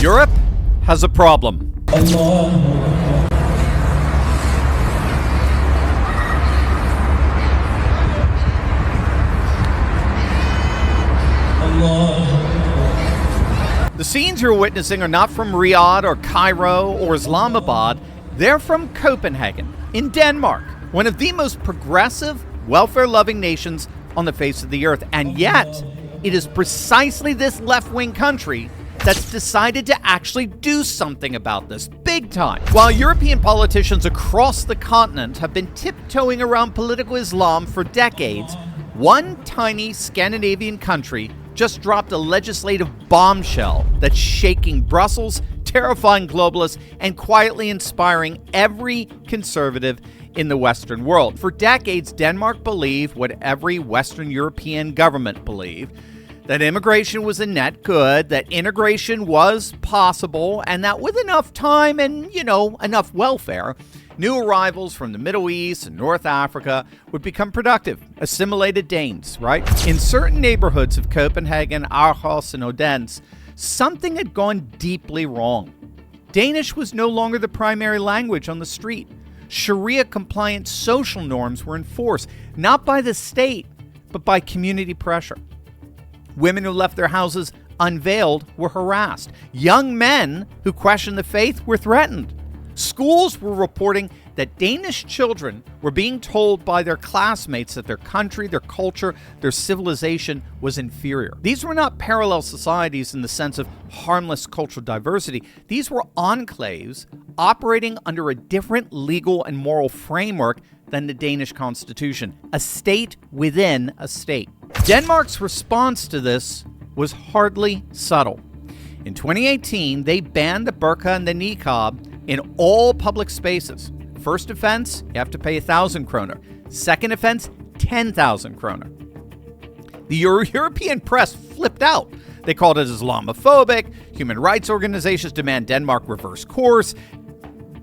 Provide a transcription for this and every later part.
Europe has a problem. The scenes you're witnessing are not from Riyadh or Cairo or Islamabad. They're from Copenhagen, in Denmark, one of the most progressive, welfare-loving nations on the face of the earth. And yet, it is precisely this left-wing country that's decided to actually do something about this, big time. While European politicians across the continent have been tiptoeing around political Islam for decades, one tiny Scandinavian country just dropped a legislative bombshell that's shaking Brussels, terrifying globalists, and quietly inspiring every conservative in the Western world. For decades, Denmark believed what every Western European government believed, that immigration was a net good, that integration was possible, and that with enough time and, enough welfare, new arrivals from the Middle East and North Africa would become productive, assimilated Danes, right? In certain neighborhoods of Copenhagen, Aarhus, and Odense, something had gone deeply wrong. Danish was no longer the primary language on the street. Sharia-compliant social norms were enforced, not by the state, but by community pressure. Women who left their houses unveiled were harassed. Young men who questioned the faith were threatened. Schools were reporting that Danish children were being told by their classmates that their country, their culture, their civilization was inferior. These were not parallel societies in the sense of harmless cultural diversity. These were enclaves operating under a different legal and moral framework than the Danish constitution, a state within a state. Denmark's response to this was hardly subtle. In 2018, they banned the burqa and the niqab in all public spaces. First offense, you have to pay 1,000 kroner. Second offense, 10,000 kroner. The European press flipped out. They called it Islamophobic. Human rights organizations demand Denmark reverse course.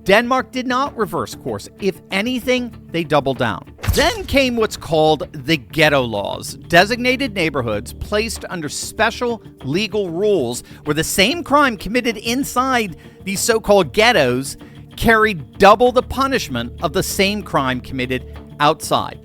Denmark did not reverse course. If anything, they doubled down. Then came what's called the ghetto laws, designated neighborhoods placed under special legal rules where the same crime committed inside these so-called ghettos carried double the punishment of the same crime committed outside.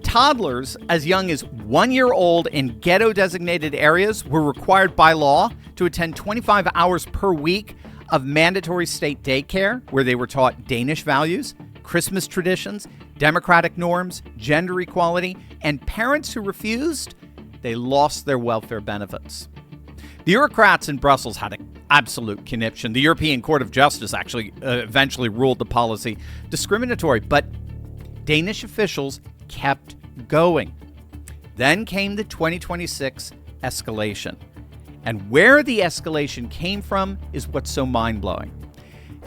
Toddlers as young as 1 year old in ghetto-designated areas were required by law to attend 25 hours per week of mandatory state daycare, where they were taught Danish values, Christmas traditions, democratic norms, gender equality, and parents who refused, they lost their welfare benefits. The bureaucrats in Brussels had an absolute conniption. The European Court of Justice actually eventually ruled the policy discriminatory, but Danish officials kept going. Then came the 2026 escalation. And where the escalation came from is what's so mind-blowing.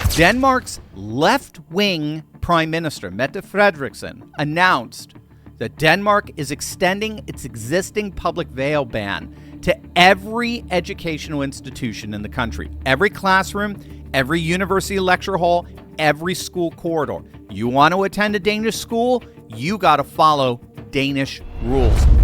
Denmark's left-wing Prime Minister, Mette Frederiksen, announced that Denmark is extending its existing public veil ban to every educational institution in the country. Every classroom, every university lecture hall, every school corridor. You want to attend a Danish school? You got to follow Danish rules.